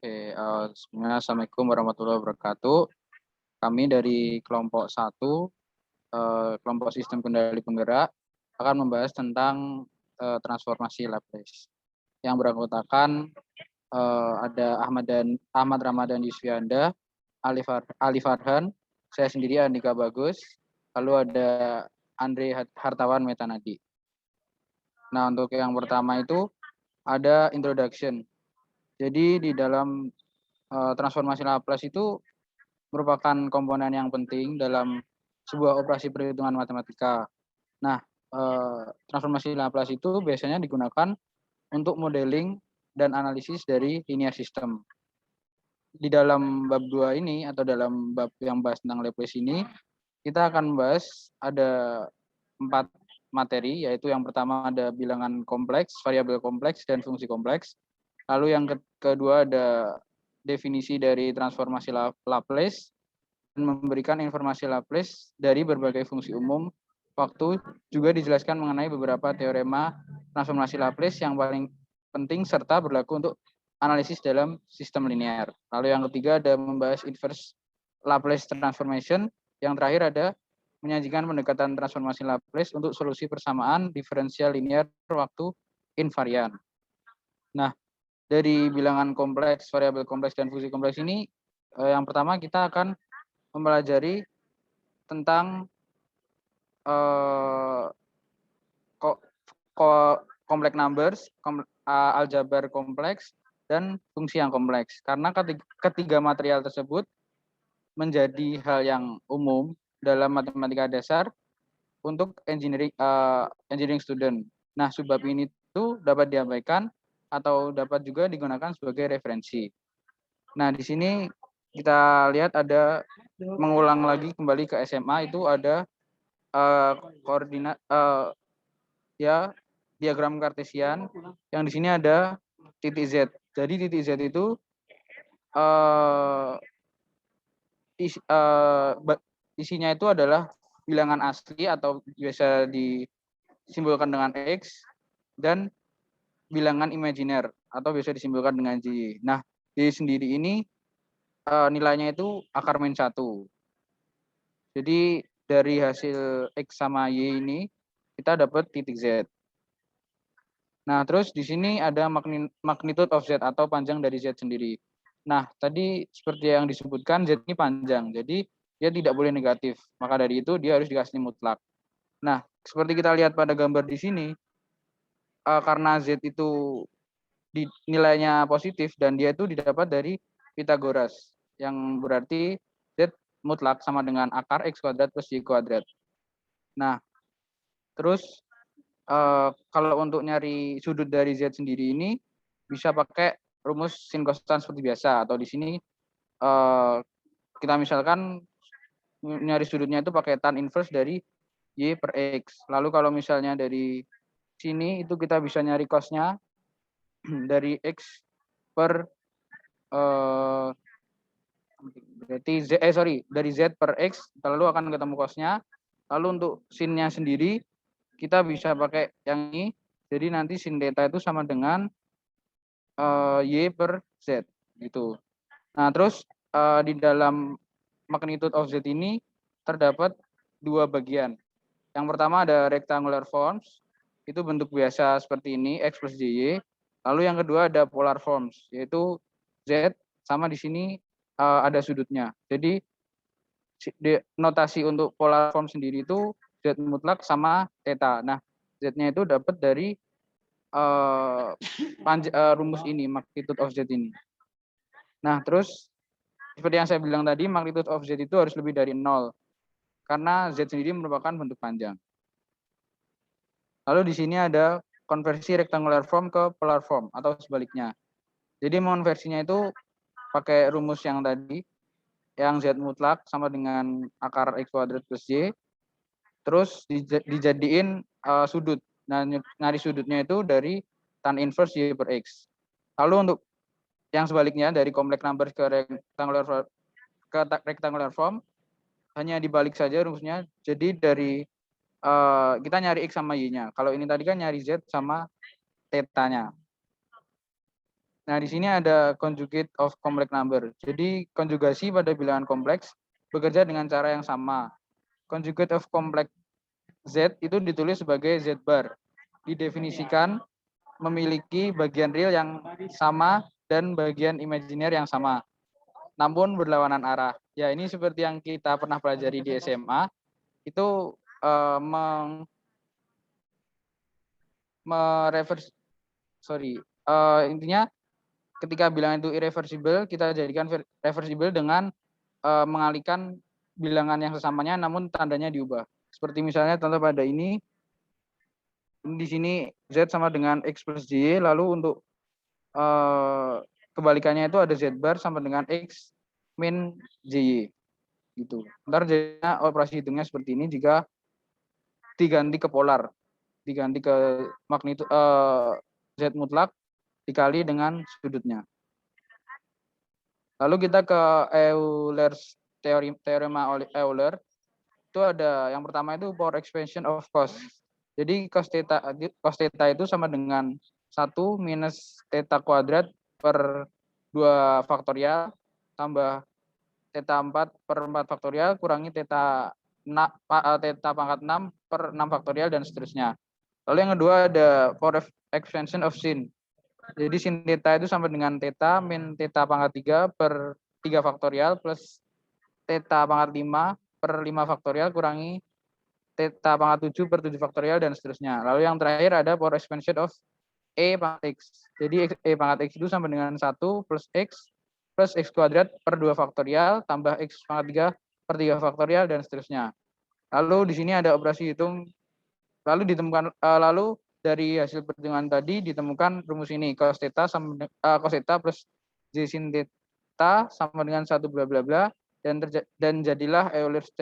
Sebelumnya Assalamualaikum warahmatullahi wabarakatuh. Kami dari kelompok 1, kelompok sistem kendali penggerak, akan membahas tentang transformasi Laplace. Yang beranggotakan ada Ahmad Ramadan Yusfianda, Ali Farhan, saya sendiri Andika Bagus, lalu ada Andre Hartawan Metanadi. Nah, untuk yang pertama itu ada introduction. Jadi di dalam transformasi Laplace itu merupakan komponen yang penting dalam sebuah operasi perhitungan matematika. Nah, transformasi Laplace itu biasanya digunakan untuk modeling dan analisis dari linear system. Di dalam bab 2 ini atau dalam bab yang bahas tentang Laplace ini, kita akan membahas ada 4 materi, yaitu yang pertama ada bilangan kompleks, variabel kompleks, dan fungsi kompleks. Lalu yang kedua ada definisi dari transformasi Laplace, dan memberikan informasi Laplace dari berbagai fungsi umum. Waktu juga dijelaskan mengenai beberapa teorema transformasi Laplace yang paling penting serta berlaku untuk analisis dalam sistem linear. Lalu yang ketiga ada membahas inverse Laplace transformation. Yang terakhir ada menyajikan pendekatan transformasi Laplace untuk solusi persamaan diferensial linear waktu invarian. Nah, dari bilangan kompleks, variabel kompleks, dan fungsi kompleks ini, yang pertama kita akan mempelajari tentang kompleks numbers, aljabar kompleks, dan fungsi yang kompleks. Karena ketiga material tersebut menjadi hal yang umum dalam matematika dasar untuk engineering student. Nah, sebab ini itu dapat diabaikan atau dapat juga digunakan sebagai referensi. Nah, di sini kita lihat ada mengulang lagi kembali ke SMA itu ada koordinat diagram kartesian yang di sini ada titik Z. Jadi titik Z itu isinya itu adalah bilangan asli atau biasa disimbolkan dengan X dan bilangan imajiner atau biasa disimbolkan dengan Y. Nah, Y sendiri ini nilainya itu akar min 1. Jadi dari hasil X sama Y ini kita dapat titik Z. Nah, terus di sini ada magnitude of Z atau panjang dari Z sendiri. Nah, tadi seperti yang disebutkan Z ini panjang, jadi dia tidak boleh negatif. Maka dari itu dia harus dikasih mutlak. Nah, seperti kita lihat pada gambar di sini, karena Z itu nilainya positif dan dia itu didapat dari Pythagoras, yang berarti Z mutlak sama dengan akar X kuadrat plus Y kuadrat. Nah, terus kalau untuk nyari sudut dari Z sendiri ini bisa pakai rumus sin kostan seperti biasa, atau di sini kita misalkan nyari sudutnya itu pakai tan inverse dari Y per X. Lalu kalau misalnya dari sini itu kita bisa nyari cosnya dari X per berarti dari Z per X, lalu akan ketemu cosnya. Lalu untuk sinnya sendiri kita bisa pakai yang ini, jadi nanti sin theta itu sama dengan Y per Z gitu. Nah, terus di dalam magnitude of Z ini terdapat dua bagian. Yang pertama ada rectangular forms, itu bentuk biasa seperti ini, X plus JY. Lalu yang kedua ada polar forms, yaitu Z sama di sini ada sudutnya. Jadi notasi untuk polar form sendiri itu Z mutlak sama theta. Nah, Z-nya itu dapat dari rumus ini, magnitude of Z ini. Nah, terus seperti yang saya bilang tadi, magnitude of Z itu harus lebih dari 0. Karena Z sendiri merupakan bentuk panjang. Lalu di sini ada konversi rectangular form ke polar form atau sebaliknya. Jadi mengonversinya itu pakai rumus yang tadi, yang Z mutlak sama dengan akar X kuadrat plus Y, terus dijadiin sudut. Nah, nyari sudutnya itu dari tan inverse Y per X. Lalu untuk yang sebaliknya dari complex numbers ke rectangular form, hanya dibalik saja rumusnya. Jadi dari kita nyari X sama Y-nya. Kalau ini tadi kan nyari Z sama theta-nya. Nah, di sini ada conjugate of complex number. Jadi, konjugasi pada bilangan kompleks bekerja dengan cara yang sama. Conjugate of complex Z itu ditulis sebagai Z bar. Didefinisikan memiliki bagian real yang sama dan bagian imajiner yang sama, namun berlawanan arah. Ya, ini seperti yang kita pernah pelajari di SMA, itu intinya ketika bilangan itu irreversible, kita jadikan reversible dengan mengalihkan bilangan yang sesamanya namun tandanya diubah. Seperti misalnya contoh pada ini di sini Z sama dengan X plus Y, lalu untuk kebalikannya itu ada Z bar sama dengan X min JY gitu. Ntar jadinya operasi hitungnya seperti ini jika diganti ke polar, diganti ke magnitud Z mutlak dikali dengan sudutnya. Lalu kita ke Euler's teorema Euler. Itu ada yang pertama itu power expansion of cos. Jadi cos theta itu sama dengan 1 minus theta kuadrat per 2 faktorial tambah theta 4 per 4 faktorial kurangi theta pangkat 6 per 6 faktorial dan seterusnya. Lalu yang kedua ada power expansion of sin. Jadi sin theta itu sama dengan theta min theta pangkat 3 per 3 faktorial plus theta pangkat 5 per 5 faktorial kurangi theta pangkat 7 per 7 faktorial dan seterusnya. Lalu yang terakhir ada power expansion of E pangkat X. Jadi E pangkat X itu sama dengan 1 plus X kuadrat per 2 faktorial tambah X pangkat 3 per 3 faktorial dan seterusnya. Lalu di sini ada operasi hitung, lalu ditemukan dari hasil perhitungan tadi ditemukan rumus ini cos theta plus J sin theta sama dengan 1 bla bla bla dan jadilah Euler's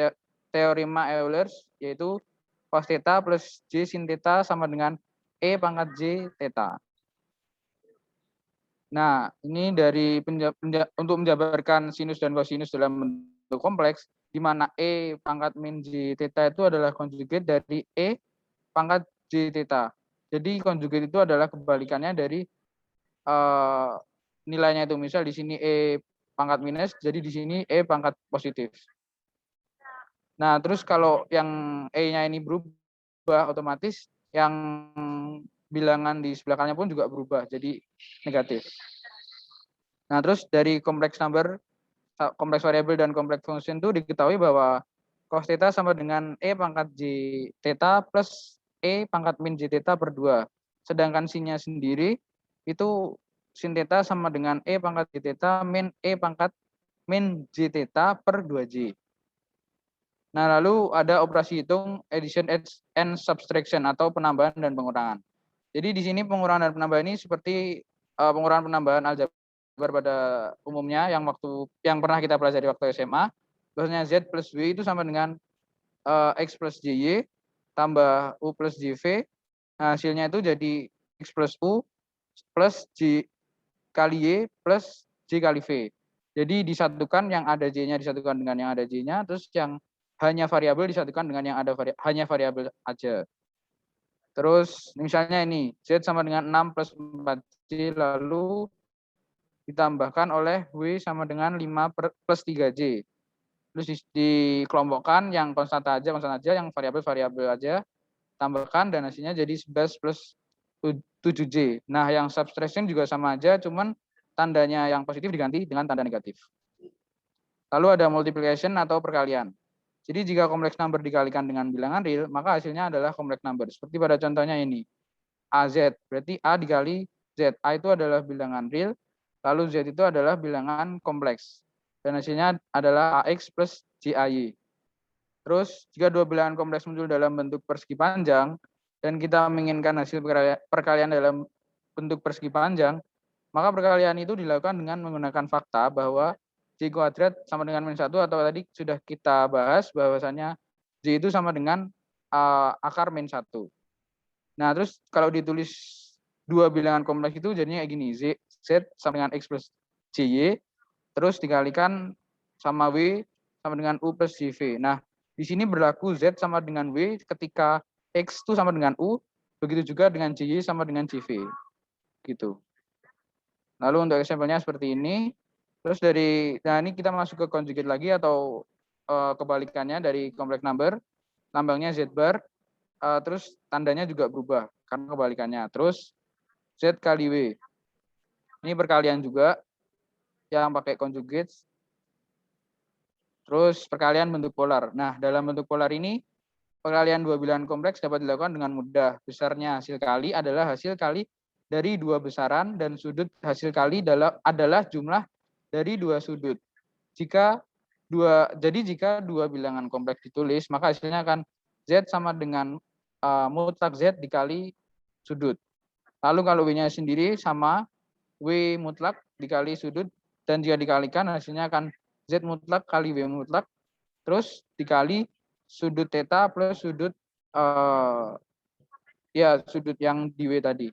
teorema Euler's, yaitu cos theta plus J sin theta sama dengan E pangkat J theta. Nah, ini dari untuk menjabarkan sinus dan kosinus dalam bentuk kompleks, di mana E pangkat min J theta itu adalah konjugat dari E pangkat J theta. Jadi konjugat itu adalah kebalikannya dari nilainya itu. Misal di sini E pangkat minus, jadi di sini E pangkat positif. Nah, terus kalau yang E-nya ini berubah, otomatis yang bilangan di sebelah kanannya pun juga berubah, jadi negatif. Nah, terus dari kompleks number, kompleks variabel dan kompleks function itu diketahui bahwa cos theta sama dengan E pangkat J theta plus E pangkat min J theta per 2. Sedangkan sinnya sendiri itu sin theta sama dengan E pangkat J theta min E pangkat min J theta per 2J. Nah, lalu ada operasi hitung addition and subtraction atau penambahan dan pengurangan. Jadi di sini pengurangan dan penambahan ini seperti pengurangan penambahan aljabar pada umumnya yang pernah kita pelajari waktu SMA. Bahwasanya Z plus W itu sama dengan X plus JY tambah U plus JV. Nah, hasilnya itu jadi X plus U plus J kali Y plus J kali V. Jadi disatukan yang ada J-nya disatukan dengan yang ada J-nya, terus yang hanya variabel disatukan dengan yang ada hanya variabel aja. Terus misalnya ini Z sama dengan 6 plus 4J lalu ditambahkan oleh W sama dengan 5 plus 3J. Terus dikelompokkan yang konstan aja, yang variabel aja, tambahkan dan hasilnya jadi 11 plus 7J. Nah, yang subtraction juga sama aja, cuman tandanya yang positif diganti dengan tanda negatif. Lalu ada multiplication atau perkalian. Jadi jika kompleks number dikalikan dengan bilangan real, maka hasilnya adalah kompleks number. Seperti pada contohnya ini. AZ, berarti A dikali Z. A itu adalah bilangan real, lalu Z itu adalah bilangan kompleks. Dan hasilnya adalah AX plus JAY. Terus, jika dua bilangan kompleks muncul dalam bentuk persegi panjang, dan kita menginginkan hasil perkalian dalam bentuk persegi panjang, maka perkalian itu dilakukan dengan menggunakan fakta bahwa J kuadrat sama dengan min 1, atau tadi sudah kita bahas bahwasannya J itu sama dengan akar min 1. Nah, terus kalau ditulis dua bilangan kompleks itu jadinya kayak gini, Z sama dengan X plus JY, terus dikalikan sama W sama dengan U plus JV. Nah, di sini berlaku Z sama dengan W ketika X itu sama dengan U, begitu juga dengan JY sama dengan JV. Gitu. Lalu untuk example-nya seperti ini. Terus nah ini kita masuk ke conjugate lagi atau kebalikannya dari complex number. Lambangnya Z bar, terus tandanya juga berubah karena kebalikannya. Terus Z kali W. Ini perkalian juga yang pakai conjugate. Terus perkalian bentuk polar. Nah, dalam bentuk polar ini perkalian dua bilangan kompleks dapat dilakukan dengan mudah. Besarnya hasil kali adalah hasil kali dari dua besaran dan sudut hasil kali adalah jumlah dari dua sudut. Jika dua bilangan kompleks ditulis, maka hasilnya akan Z sama dengan mutlak Z dikali sudut. Lalu kalau W-nya sendiri sama W mutlak dikali sudut, dan jika dikalikan hasilnya akan Z mutlak kali W mutlak, terus dikali sudut theta plus sudut sudut yang di W tadi.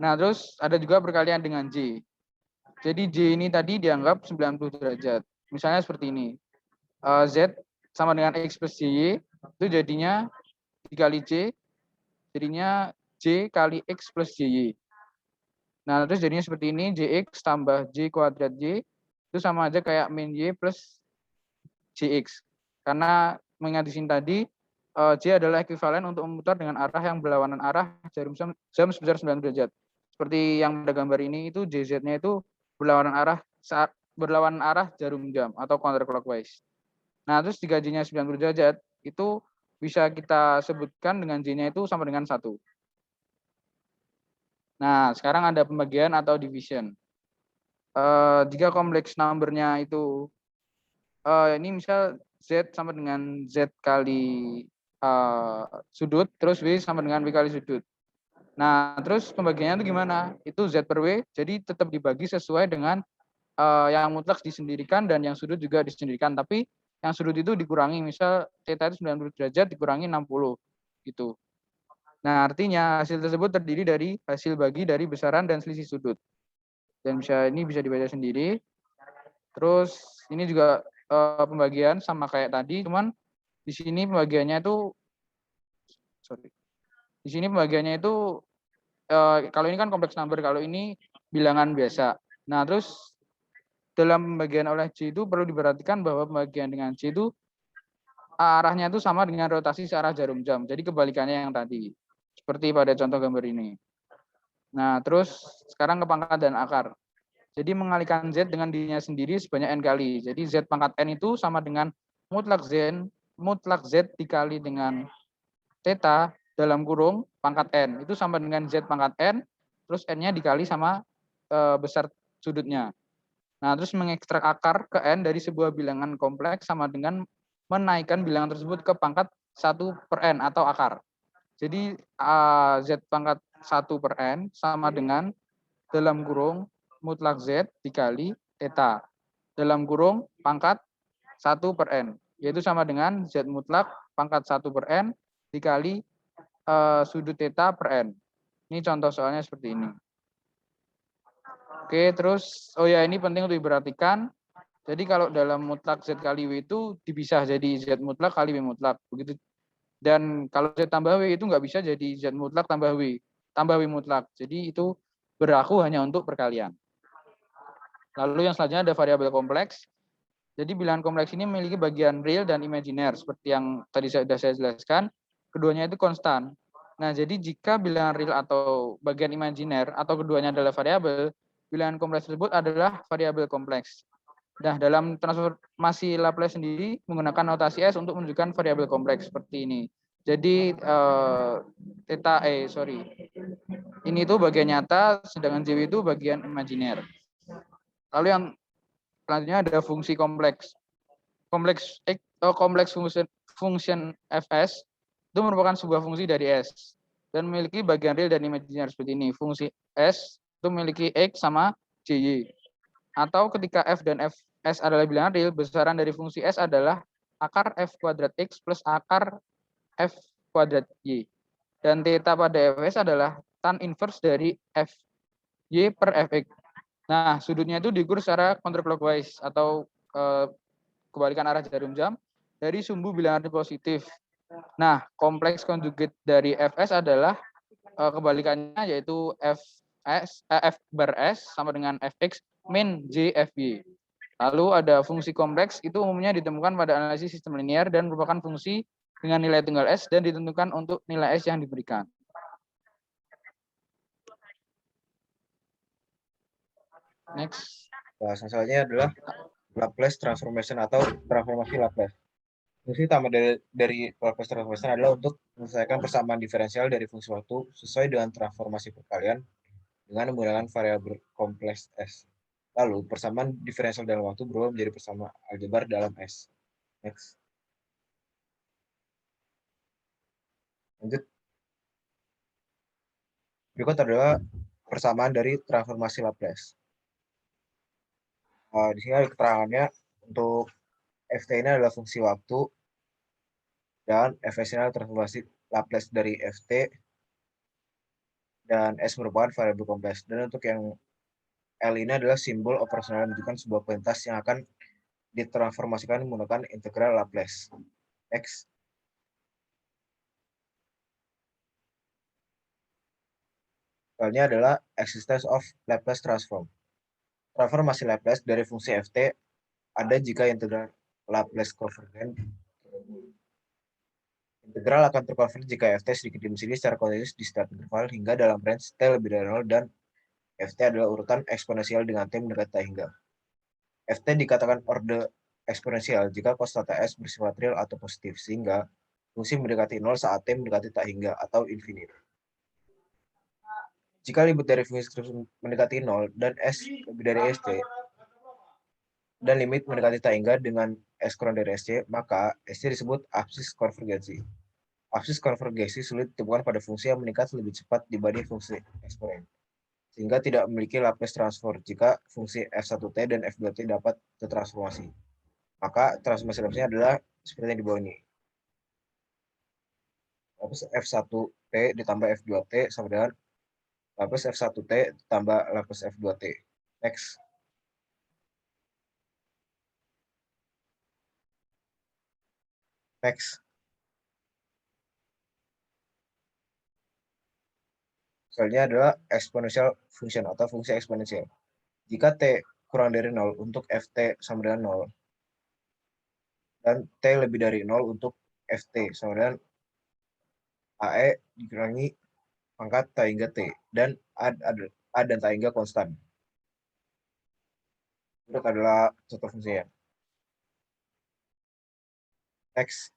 Nah, terus ada juga perkalian dengan J. Jadi J ini tadi dianggap 90 derajat. Misalnya seperti ini. Z sama dengan X plus JY, itu jadinya dikali J, jadinya J kali X plus JY. Nah, terus jadinya seperti ini, JX tambah J kuadrat Y, itu sama aja kayak min Y plus JX. Karena mengingat di sini tadi, J adalah ekuivalen untuk memutar dengan arah yang berlawanan arah jarum jam sebesar 90 derajat. Seperti yang pada gambar ini, itu JZ-nya itu berlawanan arah jarum jam atau counterclockwise. Nah, terus jika J-nya 90 derajat, itu bisa kita sebutkan dengan J-nya itu sama dengan 1. Nah, sekarang ada pembagian atau division. Jika kompleks number-nya itu, ini misal Z sama dengan Z kali sudut, terus W sama dengan W kali sudut. Nah, terus pembagiannya itu gimana? Itu Z per W, jadi tetap dibagi sesuai dengan yang mutlak disendirikan dan yang sudut juga disendirikan. Tapi yang sudut itu dikurangi, misal theta itu 90 derajat dikurangi 60 gitu. Nah, artinya hasil tersebut terdiri dari hasil bagi dari besaran dan selisih sudut. Dan ini bisa dibaca sendiri. Terus ini juga pembagian sama kayak tadi, cuman di sini pembagiannya itu Di sini pembagiannya itu kalau ini kan kompleks number, kalau ini bilangan biasa. Nah, terus dalam pembagian oleh C itu perlu diperhatikan bahwa pembagian dengan C itu arahnya itu sama dengan rotasi searah jarum jam. Jadi kebalikannya yang tadi. Seperti pada contoh gambar ini. Nah, terus sekarang ke pangkat dan akar. Jadi mengalihkan Z dengan dirinya sendiri sebanyak N kali. Jadi Z pangkat N itu sama dengan mutlak Z dikali dengan theta dalam kurung pangkat N. Itu sama dengan Z pangkat N, terus N-nya dikali sama besar sudutnya. Nah, terus mengekstrak akar ke N dari sebuah bilangan kompleks sama dengan menaikkan bilangan tersebut ke pangkat 1 per N atau akar. Jadi Z pangkat 1 per N sama dengan dalam kurung mutlak Z dikali theta. Dalam kurung pangkat 1 per N. Yaitu sama dengan Z mutlak pangkat 1 per N dikali sudut theta per N. Ini contoh soalnya seperti ini. Oke, terus ini penting untuk diperhatikan. Jadi kalau dalam mutlak Z kali W itu dipisah jadi Z mutlak kali W mutlak. Begitu. Dan kalau Z tambah W itu nggak bisa jadi Z mutlak tambah W mutlak. Jadi itu berlaku hanya untuk perkalian. Lalu yang selanjutnya ada variabel kompleks. Jadi bilangan kompleks ini memiliki bagian real dan imajiner. Seperti yang tadi sudah saya jelaskan, keduanya itu konstan. Nah, jadi jika bilangan real atau bagian imajiner atau keduanya adalah variabel, bilangan kompleks tersebut adalah variabel kompleks. Nah, dalam transformasi Laplace sendiri menggunakan notasi S untuk menunjukkan variabel kompleks seperti ini. Jadi ini itu bagian nyata, sedangkan JW itu bagian imajiner. Lalu yang selanjutnya ada fungsi kompleks. Kompleks function fs itu merupakan sebuah fungsi dari S dan memiliki bagian real dan imajiner seperti ini. Fungsi S itu memiliki X sama JY. Atau ketika F dan Fs adalah bilangan real, besaran dari fungsi S adalah akar F kuadrat X plus akar F kuadrat Y. Dan theta pada Fs adalah tan inverse dari Fy per Fx. Nah, sudutnya itu diukur secara counterclockwise atau kebalikan arah jarum jam dari sumbu bilangan positif. Nah, kompleks konjugate dari Fs adalah kebalikannya, yaitu F f bar S sama dengan fx min j fy. Lalu ada fungsi kompleks, itu umumnya ditemukan pada analisis sistem linear dan merupakan fungsi dengan nilai tunggal S dan ditentukan untuk nilai S yang diberikan. Next. Bahasan selanjutnya adalah Laplace transformation atau transformasi Laplace. Fungsi utama dari Laplace transformation adalah untuk menyelesaikan persamaan diferensial dari fungsi waktu sesuai dengan transformasi perkalian dengan menggunakan variabel kompleks S. Lalu, persamaan diferensial dalam waktu berubah menjadi persamaan aljabar dalam S. Next. Lanjut. Berikut adalah persamaan dari transformasi Laplace. Di sini ada keterangannya untuk Ft ini adalah fungsi waktu dan Fs ini adalah transformasi Laplace dari Ft dan S merupakan variabel kompleks. Dan untuk yang L ini adalah simbol operasional menunjukkan sebuah kuantitas yang akan ditransformasikan menggunakan integral Laplace. X. Soalnya adalah existence of Laplace transform. Transformasi Laplace dari fungsi Ft ada jika integral Laplace convergent. Integral akan terkonverge jika Ft sedikit demi sedikit secara kontinus di setiap interval hingga dalam range T lebih dari 0 dan Ft adalah urutan eksponensial dengan T mendekati T hingga. Ft dikatakan orde eksponensial jika konstanta S bersifat real atau positif, sehingga fungsi mendekati 0 saat T mendekati tak hingga atau infinite. Jika limit dari fungsi terus mendekati 0 dan S lebih dari St, dan limit mendekati tak hingga dengan S kurang dari Sc, maka Sc disebut absis konvergensi. Absis konvergensi sulit ditemukan pada fungsi yang meningkat lebih cepat dibanding fungsi eksponen, sehingga tidak memiliki Laplace transform jika fungsi f1t dan f2t dapat tertransformasi. Maka transformasi Laplace adalah seperti yang di bawah ini. Laplace f1t ditambah f2t sama dengan Laplace f1t ditambah Laplace f2t. Next. Next. Soalnya adalah exponential function atau fungsi eksponensial. Jika T kurang dari 0 untuk Ft sama dengan 0, dan T lebih dari 0 untuk Ft sama dengan AE dikurangi pangkat tak hingga T, dan A dan tak hingga konstan. Itu adalah contoh fungsinya. Next.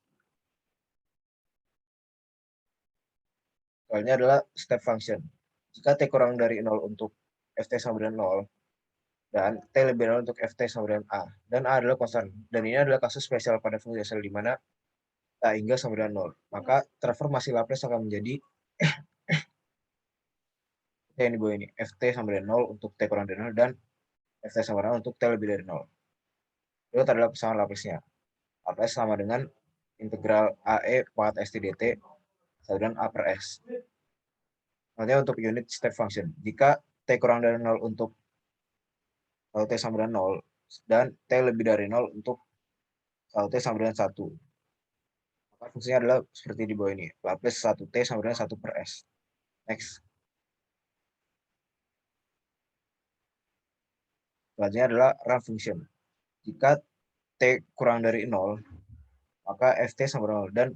Soalnya adalah step function. Jika T kurang dari 0 untuk Ft sama dengan 0, dan T lebih dari 0 untuk Ft sama dengan A, dan A adalah konstan. Dan ini adalah kasus spesial pada fungsi asal di mana tak hingga sama dengan 0. Maka transformasi Laplace akan menjadi T yang di bawah ini. Ft sama dengan 0 untuk T kurang dari 0, dan Ft sama dengan 0 untuk T lebih dari 0. Itu adalah persamaan Laplace-nya. Laplace sama dengan integral AE pangkat ST dt sama dengan A per S. Nanti untuk unit step function. Jika T kurang dari 0 untuk T sama dengan 0, dan T lebih dari 0 untuk T sama dengan 1. Maka fungsinya adalah seperti di bawah ini. Laplace 1T sama dengan 1 per S. Next. Selanjutnya adalah ramp function. Jika T kurang dari 0, maka Ft sama dengan 0. Dan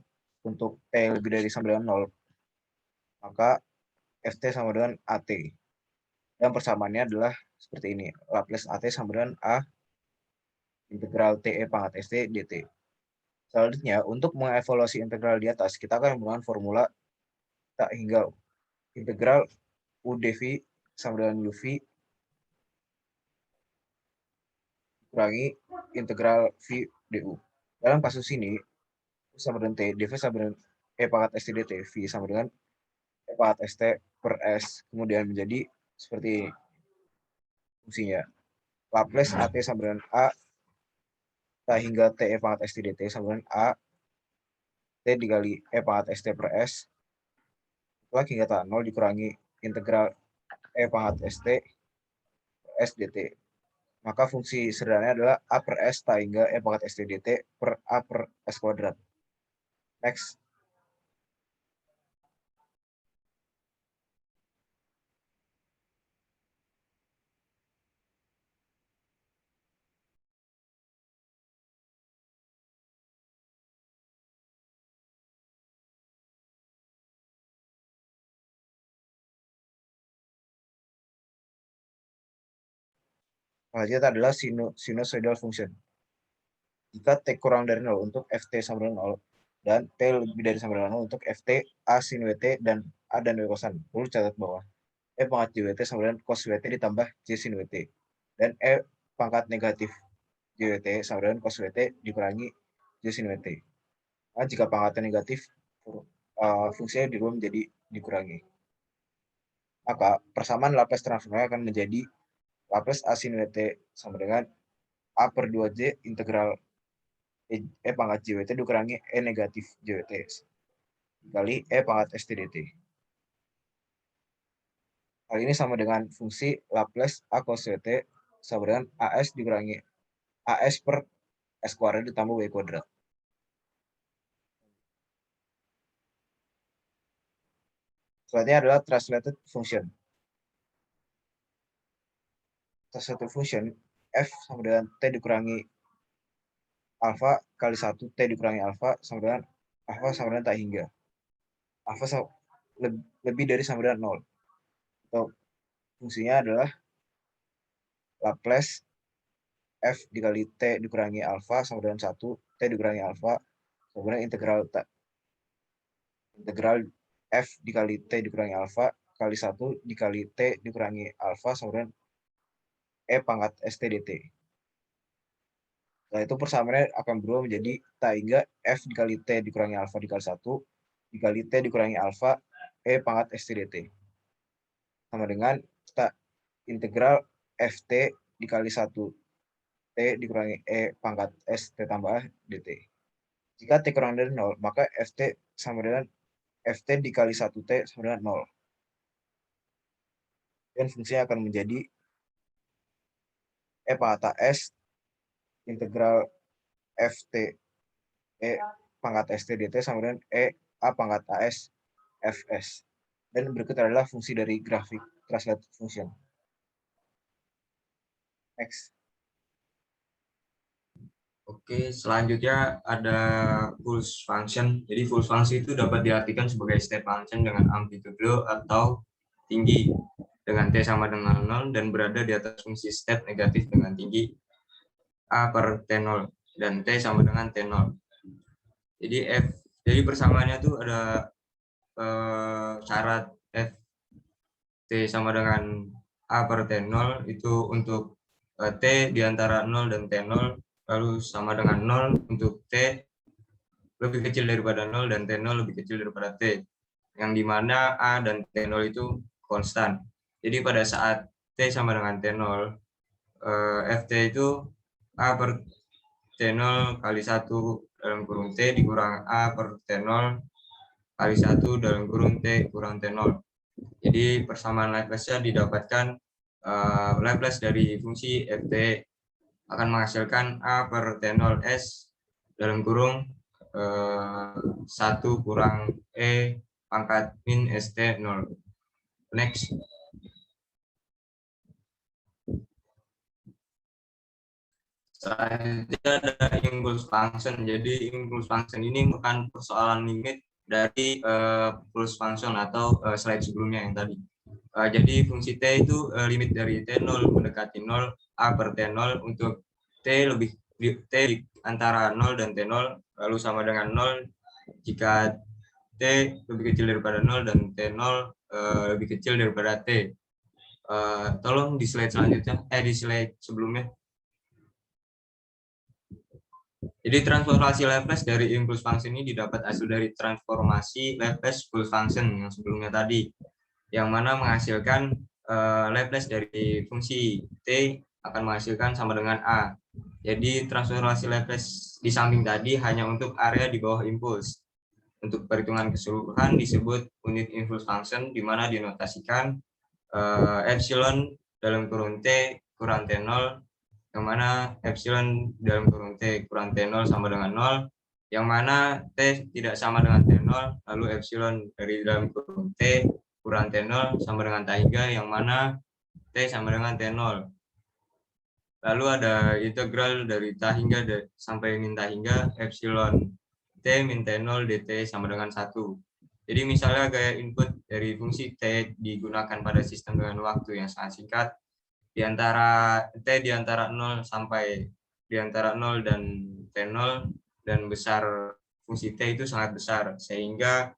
untuk T lebih dari sama dengan 0, maka Ft sama dengan AT. Dan persamaannya adalah seperti ini. Laplace AT sama dengan A integral TE pangkat ST dt. Selanjutnya, untuk mengevaluasi integral di atas, kita akan menggunakan formula tak hingga integral U dv sama dengan UV kurangi integral V du. Dalam kasus ini, U sama dengan T, dv sama dengan E pangkat ST dt, V sama dengan E pangkat ST per S, kemudian menjadi seperti fungsinya. Laplace AT sama dengan A tak hingga TE pangkat ST dt sama dengan A T dikali E pangkat ST per S setelah hingga tak 0 dikurangi integral E pangkat ST per S dt. Maka fungsi sederhananya adalah A per S tak hingga E pangkat ST dt per A per S kuadrat. Next. Selanjutnya adalah sinusoidal function. Jika T kurang dari 0 untuk Ft sama dengan 0, dan T lebih dari sama dengan 0 untuk Ft A sin Wt dan A dan W kosan. Perlu catat bahwa E pangkat JWT sama dengan cos Wt ditambah J sin Wt. Dan E pangkat negatif JWT sama dengan cos Wt dikurangi J sin Wt. Nah, jika pangkatnya negatif, fungsinya dirubah menjadi dikurangi. Maka persamaan Laplace transformnya akan menjadi Laplace A sin Wt sama dengan A per 2J integral E pangkat JWT dikurangi E negatif JWT kali E pangkat ST dt. Hal ini sama dengan fungsi Laplace A cos Wt sama dengan AS dikurangi AS per S kuadrat ditambah W kuadrat. Selanjutnya adalah translated function. Translated function F sama dengan T dikurangi alfa kali 1 T dikurangi alfa sama dengan alfa sama dengan tak hingga. Alfa lebih dari sama dengan 0. Atau fungsinya adalah Laplace F dikali T dikurangi alfa sama dengan 1 T dikurangi alfa sama dengan integral F dikali T dikurangi alfa kali 1 dikali T dikurangi alfa sama dengan E pangkat ST dt. Nah, itu persamaannya akan berubah menjadi tak hingga F dikali T dikurangi alfa dikali 1 dikali T dikurangi alfa E pangkat ST dt. Sama dengan integral FT dikali 1 T dikurangi E pangkat S T tambah dt. Jika T kurang dari 0, maka FT sama dengan FT dikali 1 T sama dengan 0. Dan fungsinya akan menjadi E pangkat S integral FT E pangkat ST dt sama dengan E A pangkat AS Fs. Dan berikut adalah fungsi dari grafik translated function. Next. Oke, selanjutnya ada pulse function. Jadi pulse function itu dapat diartikan sebagai step function dengan amplitude atau tinggi dengan T sama dengan 0 dan berada di atas fungsi step negatif dengan tinggi A per T0 dan T sama dengan T0. Jadi persamaannya itu ada syarat F T sama dengan A per T0 itu untuk T di antara 0 dan T0 lalu sama dengan 0 untuk T lebih kecil daripada 0 dan T0 lebih kecil daripada T, yang dimana A dan T0 itu konstan. Jadi pada saat T sama dengan T0, Ft itu A per T0 kali 1 dalam kurung T dikurang A per T0 kali 1 dalam kurung T kurang T0. Jadi persamaan Laplace-nya didapatkan Laplace dari fungsi Ft akan menghasilkan A per T0 S dalam kurung 1 kurang E pangkat min ST 0. Next. Selanjutnya ada impulse function. Jadi impulse function ini merupakan persoalan limit dari pulse function atau slide sebelumnya yang tadi. Jadi fungsi T itu limit dari T0 mendekati 0 A per T0 untuk T lebih T antara 0 dan T0 lalu sama dengan 0 jika T lebih kecil daripada 0 dan T0 lebih kecil daripada T. Tolong di slide selanjutnya, di slide sebelumnya. Jadi transformasi Laplace dari impulse function ini didapat hasil dari transformasi Laplace pulse function yang sebelumnya tadi, yang mana menghasilkan Laplace dari fungsi T akan menghasilkan sama dengan A. Jadi transformasi Laplace di samping tadi hanya untuk area di bawah impuls. Untuk perhitungan keseluruhan disebut unit impulse function, di mana dinotasikan epsilon dalam kurung T kurang T0, yang mana epsilon dalam kurung T kurang T0 sama dengan 0, yang mana T tidak sama dengan T0, lalu epsilon dari dalam kurung T kurang T0 sama dengan T hingga, yang mana T sama dengan T0. Lalu ada integral dari T hingga sampai min T hingga epsilon T min T0 dt sama dengan 1. Jadi misalnya gaya input dari fungsi T digunakan pada sistem dengan waktu yang sangat singkat, di antara T di antara 0 sampai di antara 0 dan T0 dan besar fungsi T itu sangat besar, sehingga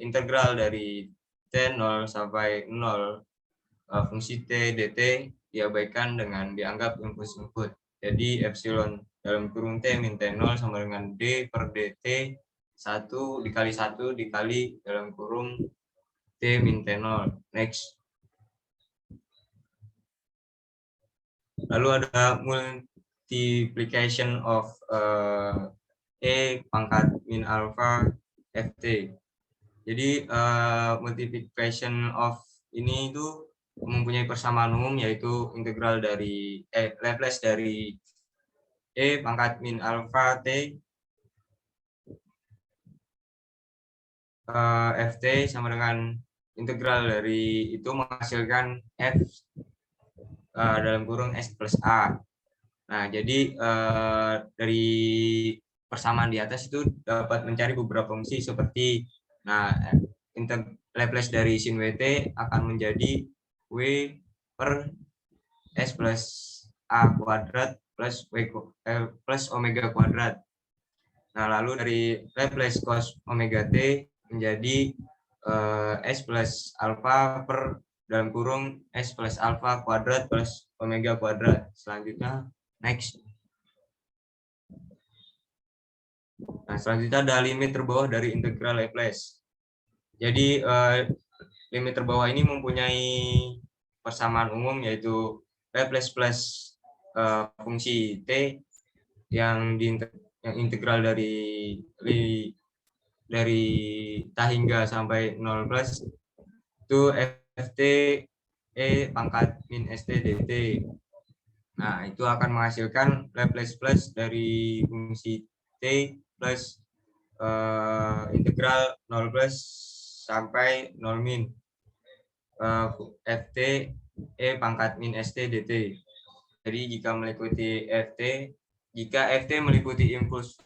integral dari T0 sampai 0 fungsi T dt diabaikan dengan dianggap impuls input. Jadi epsilon dalam kurung T min T0 sama dengan D per dt 1 dikali 1 dikali dalam kurung T min T0. Next. Lalu ada multiplication of E pangkat min alpha Ft. Jadi multiplication of ini itu mempunyai persamaan umum, yaitu integral dari Laplace dari E pangkat min alpha T Ft sama dengan integral dari itu menghasilkan F dalam kurung S plus A. Nah, jadi dari persamaan di atas itu dapat mencari beberapa fungsi seperti, nah, Laplace dari sin Wt akan menjadi W per S plus A kuadrat plus plus omega kuadrat. Nah, lalu dari Laplace cos omega T menjadi S plus alpha per dalam kurung S plus alpha kuadrat plus omega kuadrat. Selanjutnya, next. Nah, selanjutnya ada limit terbawah dari integral Laplace. Jadi, limit terbawah ini mempunyai persamaan umum, yaitu Laplace plus fungsi T yang integral dari ta hingga sampai 0 plus itu Ft E pangkat min St dt. Nah, itu akan menghasilkan Laplace plus dari fungsi T plus integral 0 plus sampai 0 min Ft E pangkat min St dt. Jadi jika Ft meliputi impuls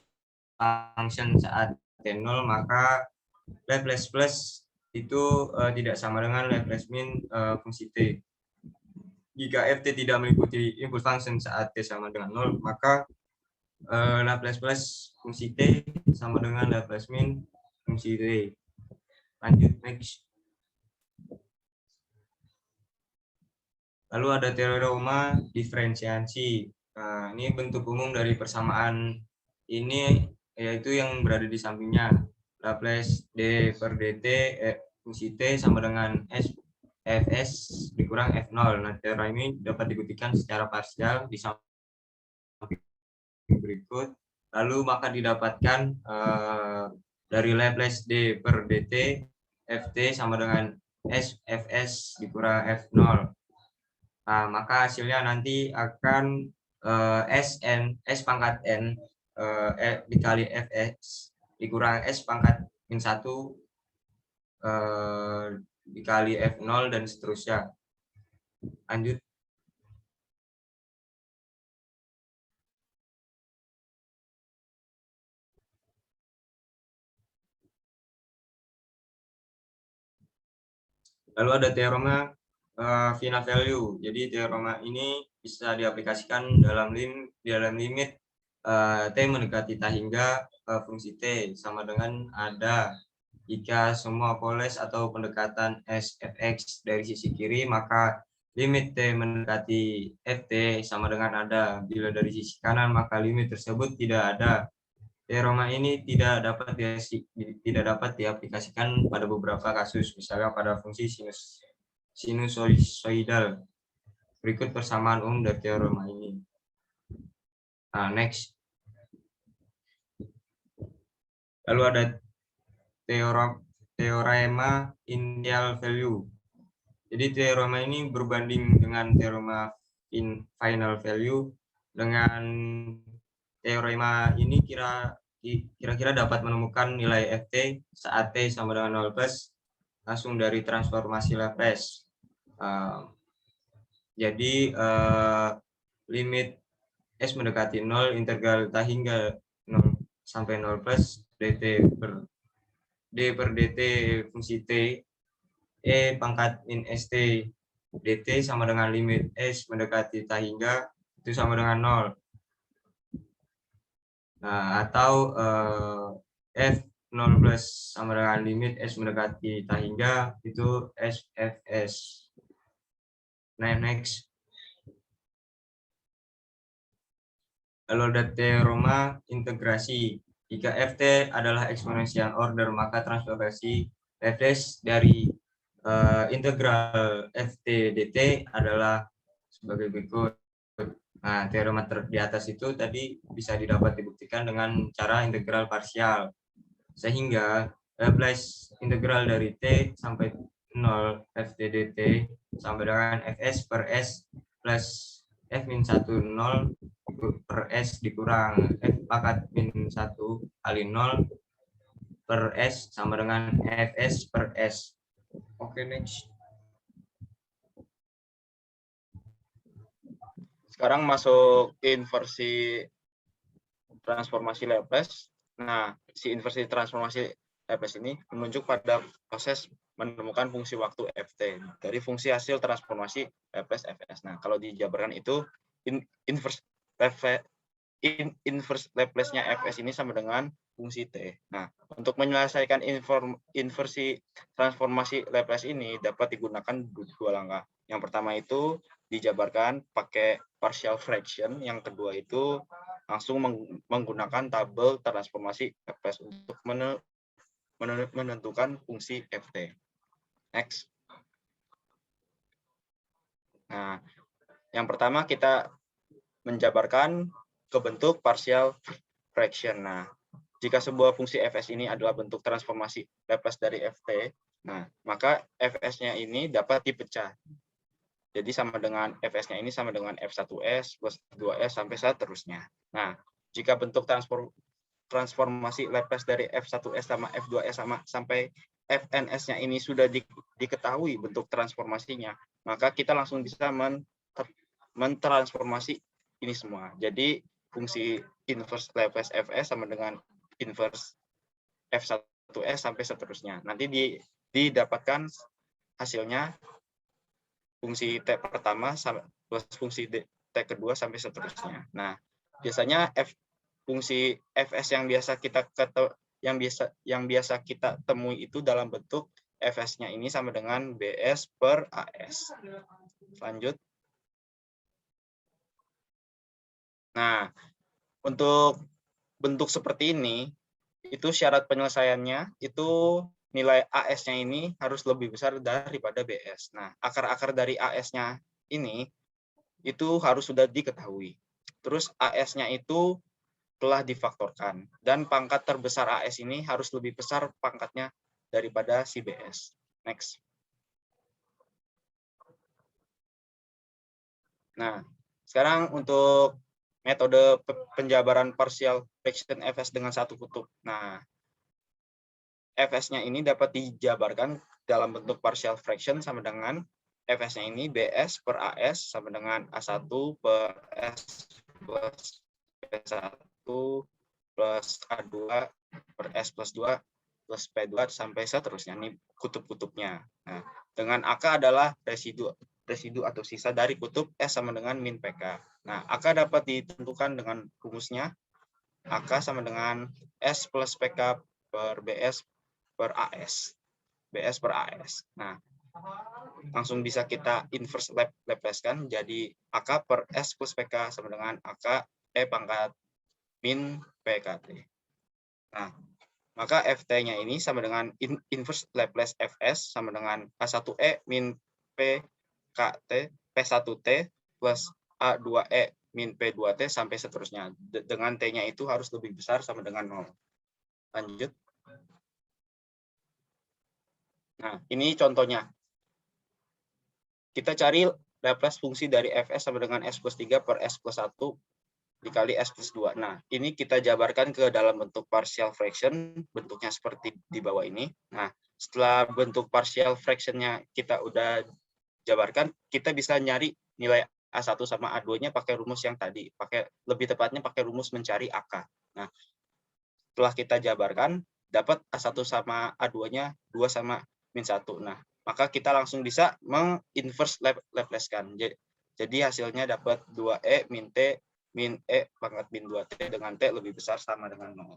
function saat T0, maka Laplace plus itu tidak sama dengan Laplace min fungsi T. Jika Ft tidak meliputi impuls function saat T sama dengan 0, maka Laplace plus fungsi T sama dengan Laplace min fungsi T. Lanjut, next. Lalu ada teorema diferensiasi. Nah, ini bentuk umum dari persamaan ini, yaitu yang berada di sampingnya. Laplace D per dt fungsi T sama dengan S Fs dikurang F0. Nah, teorema ini dapat dibuktikan secara parsial di samping berikut. Lalu maka didapatkan dari Laplace D per dt Ft sama dengan S Fs dikurang F0. Nah, maka hasilnya nanti akan S pangkat N dikali Fs dikurang S pangkat min 1 dikali F0 dan seterusnya. Lanjut. Lalu ada teorema final value. Jadi teorema ini bisa diaplikasikan dalam limit T mendekati ta hingga fungsi T sama dengan ada jika semua poles atau pendekatan S Fx dari sisi kiri, maka limit T mendekati Ft sama dengan ada. Bila dari sisi kanan, maka limit tersebut tidak ada. Teorema ini tidak dapat diaplikasikan pada beberapa kasus, misalnya pada fungsi sinusoidal. Berikut persamaan umum dari teorema ini. Nah, next. Lalu ada teorema initial value. Jadi teorema ini berbanding dengan teorema final value. Dengan teorema ini kira-kira dapat menemukan nilai Ft saat T sama dengan 0 plus langsung dari transformasi Laplace. Jadi limit S mendekati 0 integral ta hingga 0 sampai 0 plus dt per D per dt fungsi T E pangkat min St dt sama dengan limit S mendekati tak hingga itu sama dengan 0. Nah, atau F0 plus sama dengan limit S mendekati tak hingga itu SFS. Nah, next. Lalu ada teorema integrasi. Jika Ft adalah eksponensial order, maka transformasi Laplace dari integral Ft dt adalah sebagai berikut. Nah, teorema di atas itu tadi bisa dibuktikan dengan cara integral parsial. Sehingga Laplace integral dari T sampai 0 Ft dt sampai dengan Fs per S plus F min 1 0 per S dikurang F pangkat min 1 kali 0 per S sama dengan Fs per S. Oke, next. Sekarang masuk inversi transformasi Laplace. Nah, si inversi transformasi Laplace ini menunjuk pada proses menemukan fungsi waktu Ft dari fungsi hasil transformasi Laplace Fs. Nah, kalau dijabarkan itu inverse Laplace-nya Fs ini sama dengan fungsi T. Nah, untuk menyelesaikan inversi transformasi Laplace ini dapat digunakan dua langkah. Yang pertama itu dijabarkan pakai partial fraction, yang kedua itu langsung menggunakan tabel transformasi Laplace untuk menentukan fungsi Ft. Next. Nah, yang pertama kita menjabarkan ke bentuk partial fraction. Nah, jika sebuah fungsi Fs ini adalah bentuk transformasi Laplace dari Ft, nah, maka Fs-nya ini dapat dipecah. Jadi sama dengan Fs-nya ini sama dengan F1s plus 2s sampai seterusnya. Nah, jika bentuk transformasi Laplace dari F1s sama F2s sama sampai Fns-nya ini sudah diketahui bentuk transformasinya, maka kita langsung bisa mentransformasi ini semua. Jadi fungsi inverse Laplace Fs sama dengan inverse F1s sampai seterusnya. Nanti didapatkan hasilnya fungsi T pertama plus fungsi T kedua sampai seterusnya. Nah, biasanya fungsi Fs yang biasa kita temui itu dalam bentuk Fs-nya ini sama dengan Bs per As. Lanjut. Nah, untuk bentuk seperti ini, itu syarat penyelesaiannya itu nilai AS-nya ini harus lebih besar daripada BS. Nah, akar-akar dari AS-nya ini itu harus sudah diketahui. Terus AS-nya itu telah difaktorkan. Dan pangkat terbesar AS ini harus lebih besar pangkatnya daripada si BS. Next. Nah, sekarang untuk metode penjabaran partial fraction Fs dengan satu kutub. Nah, Fs-nya ini dapat dijabarkan dalam bentuk partial fraction sama dengan Fs-nya ini Bs per As sama dengan A1 per S plus P1 plus A2 per S plus 2 plus P2 sampai seterusnya. Ini kutub-kutubnya. Nah, dengan AK adalah residu atau sisa dari kutub S sama dengan min PK. Nah, AK dapat ditentukan dengan rumusnya AK sama dengan S plus PK per BS per AS. BS per AS. Nah, langsung bisa kita inverse Laplace kan, jadi AK per S plus PK sama dengan AK E pangkat min PKT. Nah, maka FT-nya ini sama dengan inverse Laplace Fs sama dengan A1E min PKT P1T plus A2E min P2T sampai seterusnya. Dengan T-nya itu harus lebih besar sama dengan 0. Lanjut. Nah, ini contohnya. Kita cari Laplace fungsi dari Fs sama dengan S plus 3 per S plus 1 dikali S plus 2. Nah, ini kita jabarkan ke dalam bentuk partial fraction, bentuknya seperti di bawah ini. Nah, setelah bentuk partial fraction-nya kita udah jabarkan, kita bisa nyari nilai A1 sama A2-nya pakai rumus yang tadi. Lebih tepatnya pakai rumus mencari AK. Nah, setelah kita jabarkan, dapat A1 sama A2-nya 2 sama min 1. Nah, maka kita langsung bisa menginverse Laplace-kan. Jadi hasilnya dapat 2E min T min E pangkat min 2T dengan T lebih besar sama dengan 0.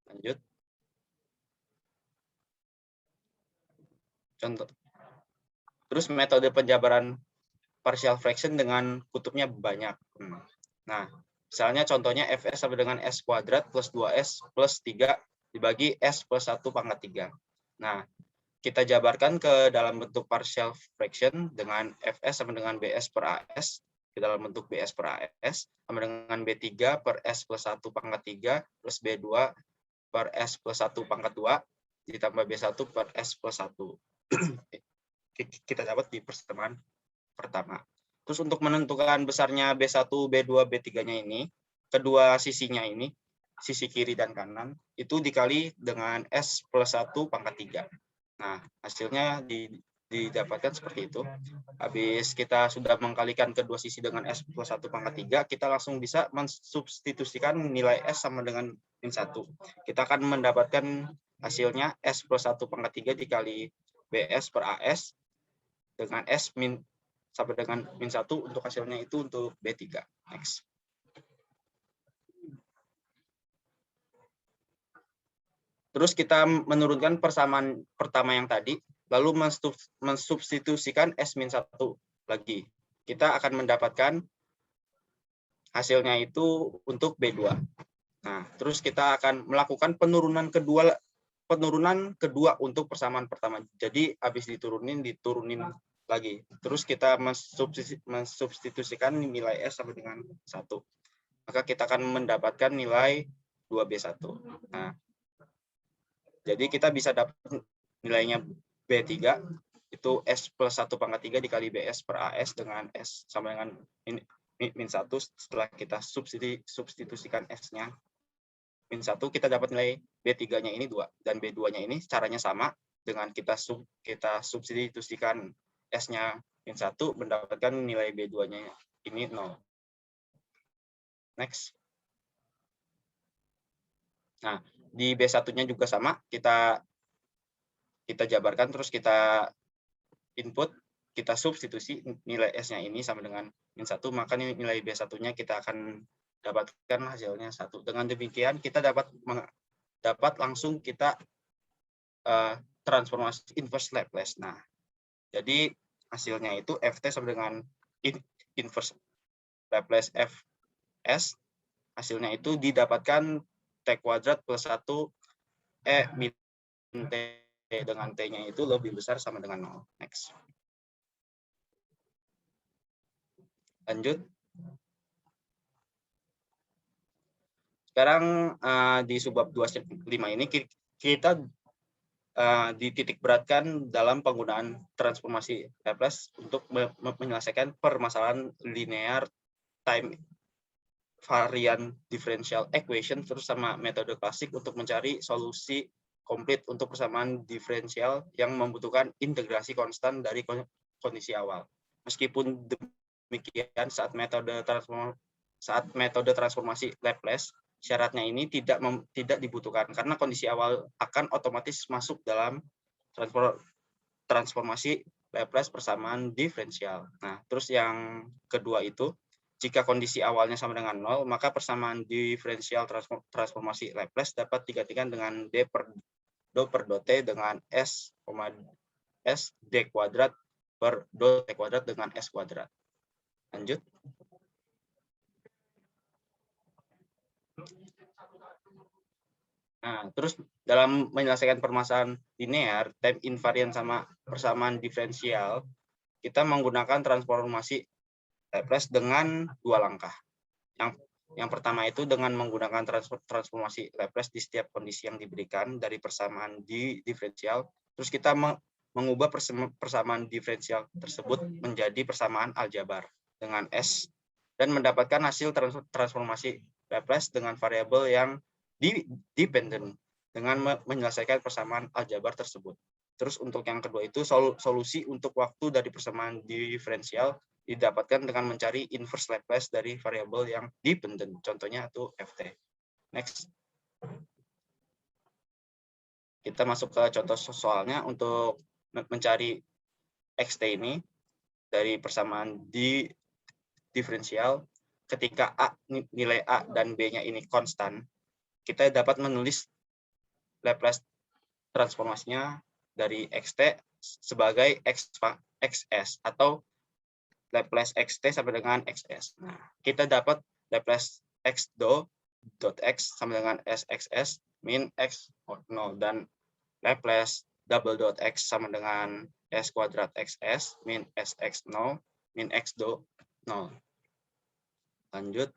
Lanjut. Contoh. Terus metode penjabaran partial fraction dengan kutubnya banyak. Nah, misalnya contohnya Fs sama dengan S kuadrat plus 2S plus 3 dibagi S plus 1 pangkat 3. Nah, kita jabarkan ke dalam bentuk partial fraction dengan Fs sama dengan Bs per As ke dalam bentuk Bs per As sama dengan B3 per S plus 1 pangkat 3 plus B2 per S plus 1 pangkat 2 ditambah B1 per S plus 1. Kita dapat di persamaan pertama. Terus untuk menentukan besarnya B1, B2, B3-nya ini, kedua sisinya ini, sisi kiri dan kanan, itu dikali dengan S plus 1 pangkat 3. Nah, hasilnya didapatkan seperti itu. Habis kita sudah mengkalikan kedua sisi dengan S plus 1 pangkat 3, kita langsung bisa mensubstitusikan nilai S sama dengan min 1. Kita akan mendapatkan hasilnya S plus 1 pangkat 3 dikali BS per AS dengan S min sampai dengan min 1 untuk hasilnya itu untuk B3. Next. Terus kita menurunkan persamaan pertama yang tadi, lalu mensubstitusikan S-1 lagi. Kita akan mendapatkan hasilnya itu untuk B2. Nah, terus kita akan melakukan penurunan kedua untuk persamaan pertama. Jadi habis diturunin lagi. Terus kita mensubstitusikan nilai S sama dengan 1. Maka kita akan mendapatkan nilai 2B1. Nah, jadi kita bisa dapat nilainya B3 itu S plus 1 pangkat 3 dikali BS per AS dengan S sama dengan min 1. Setelah kita substitusikan S-nya min 1, kita dapat nilai B3-nya ini 2 dan B2-nya ini caranya sama dengan kita substitusikan S-nya min 1 mendapatkan nilai B2-nya ini 0. Next. Nah, di B1-nya juga sama, kita jabarkan terus kita input, kita substitusi nilai S-nya ini sama dengan min 1, maka nilai B1-nya kita akan dapatkan hasilnya 1. Dengan demikian kita dapat langsung kita transformasi inverse Laplace. Nah, jadi hasilnya itu Ft sama dengan inverse Laplace Fs, hasilnya itu didapatkan T kuadrat plus 1 E min T dengan T-nya itu lebih besar sama dengan 0. Next. Lanjut. Sekarang di subbab 2.5 ini kita dititik beratkan dalam penggunaan transformasi Laplace untuk menyelesaikan permasalahan linear time varian differential equation terus sama metode klasik untuk mencari solusi komplit untuk persamaan diferensial yang membutuhkan integrasi konstan dari kondisi awal. Meskipun demikian, saat metode transformasi Laplace, syaratnya ini tidak dibutuhkan karena kondisi awal akan otomatis masuk dalam transformasi Laplace persamaan diferensial. Nah, terus yang kedua itu, jika kondisi awalnya sama dengan 0, maka persamaan diferensial transformasi Laplace dapat digantikan dengan D per T dengan S D kuadrat per do T kuadrat dengan S kuadrat. Lanjut. Nah, terus dalam menyelesaikan permasalahan linear, time invariant sama persamaan diferensial, kita menggunakan transformasi Laplace dengan 2 langkah. Yang pertama itu dengan menggunakan transformasi Laplace di setiap kondisi yang diberikan dari persamaan diferensial. Terus kita mengubah persamaan diferensial tersebut menjadi persamaan aljabar dengan S dan mendapatkan hasil transformasi Laplace dengan variabel yang dependent dengan menyelesaikan persamaan aljabar tersebut. Terus untuk yang kedua itu solusi untuk waktu dari persamaan diferensial didapatkan dengan mencari inverse Laplace dari variabel yang dependent. Contohnya itu Ft. Next. Kita masuk ke contoh soalnya untuk mencari xt ini dari persamaan di diferensial, ketika nilai A dan B-nya ini konstan, kita dapat menulis Laplace transformasinya dari xt sebagai xs atau Laplace xt sama dengan xs. Nah, kita dapat Laplace x dot x sama dengan sxs min x 0 dan Laplace double dot x sama dengan s kuadrat xs min sx 0 min x do 0. Lanjut.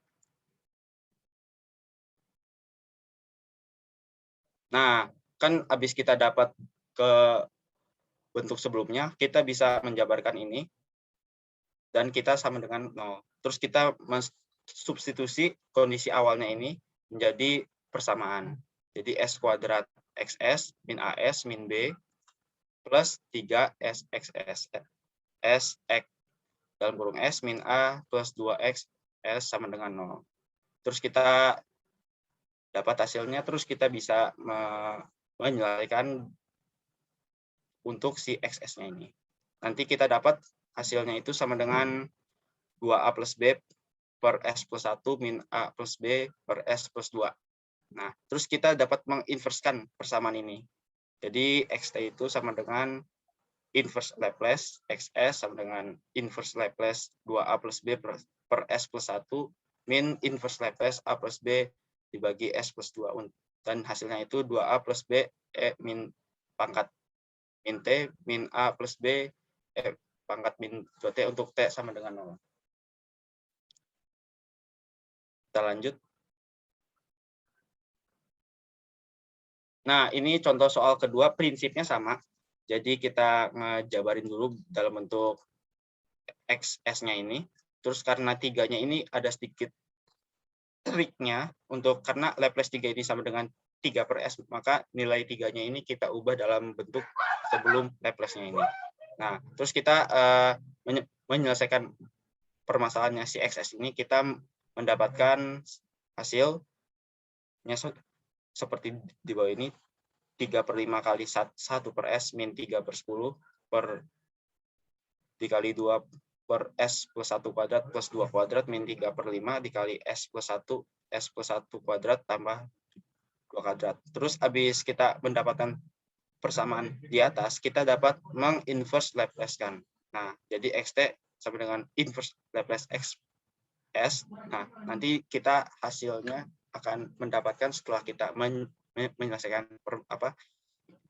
Nah, kan habis kita dapat ke bentuk sebelumnya, kita bisa menjabarkan ini dan kita sama dengan 0. Terus kita substitusi kondisi awalnya ini menjadi persamaan. Jadi s kuadrat xs min as min b plus 3 sxs s x dalam kurung s min a plus 2x s sama dengan 0. Terus kita dapat hasilnya, terus kita bisa menyelesaikan untuk si xs-nya ini. Nanti kita dapat hasilnya itu sama dengan 2a plus b per s plus 1 min a plus b per s plus 2. Nah, terus kita dapat menginverskan persamaan ini. Jadi xt itu sama dengan inverse Laplace xs sama dengan inverse Laplace 2a plus b per s plus 1 min inverse Laplace a plus b dibagi s plus 2. Dan hasilnya itu 2a plus b min pangkat min t min a plus b pangkat min 2t untuk t sama dengan 0. Kita lanjut. Nah, ini contoh soal kedua, prinsipnya sama. Jadi kita ngejabarin dulu dalam bentuk xs-nya ini. Terus karena 3-nya ini ada sedikit triknya, karena Laplace 3 ini sama dengan 3 per s, maka nilai 3-nya ini kita ubah dalam bentuk sebelum Laplace-nya ini. Nah, terus kita menyelesaikan permasalahannya si xs ini, kita mendapatkan hasilnya seperti di bawah ini, 3 per 5 kali 1 per s min 3 per 10 per dikali 2 per s plus 1 kuadrat plus 2 kuadrat min 3 per 5 dikali s plus 1 kuadrat tambah 2 kuadrat. Terus habis kita mendapatkan persamaan di atas, kita dapat menginverse Laplace-kan. Nah, jadi xt sama dengan inverse Laplace xs. Nah, nanti kita hasilnya akan mendapatkan setelah kita menyelesaikan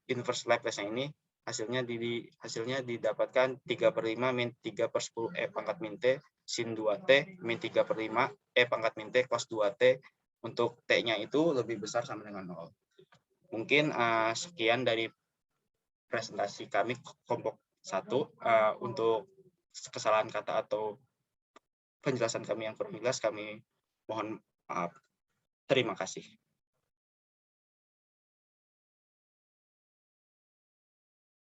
inverse Laplace-nya ini, hasilnya didapatkan 3 per 5 min 3 per 10 e pangkat min t sin 2t min 3 per 5 e pangkat min t cos 2t, untuk t-nya itu lebih besar sama dengan 0. Mungkin sekian dari presentasi kami kelompok 1. Untuk kesalahan kata atau penjelasan kami yang kurang jelas, kami mohon maaf. Terima kasih.